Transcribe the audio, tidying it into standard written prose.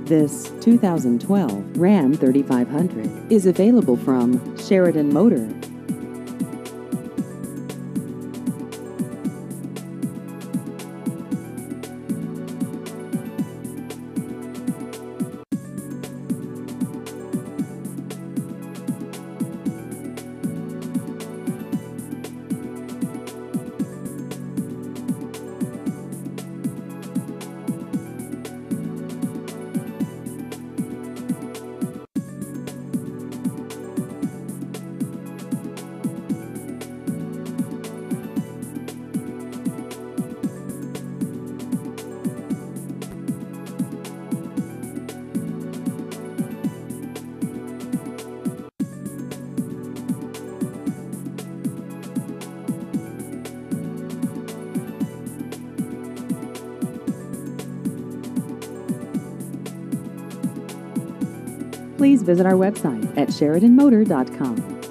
This 2012 Ram 3500 is available from Sheridan Motor. Please visit our website at SheridanMotor.com.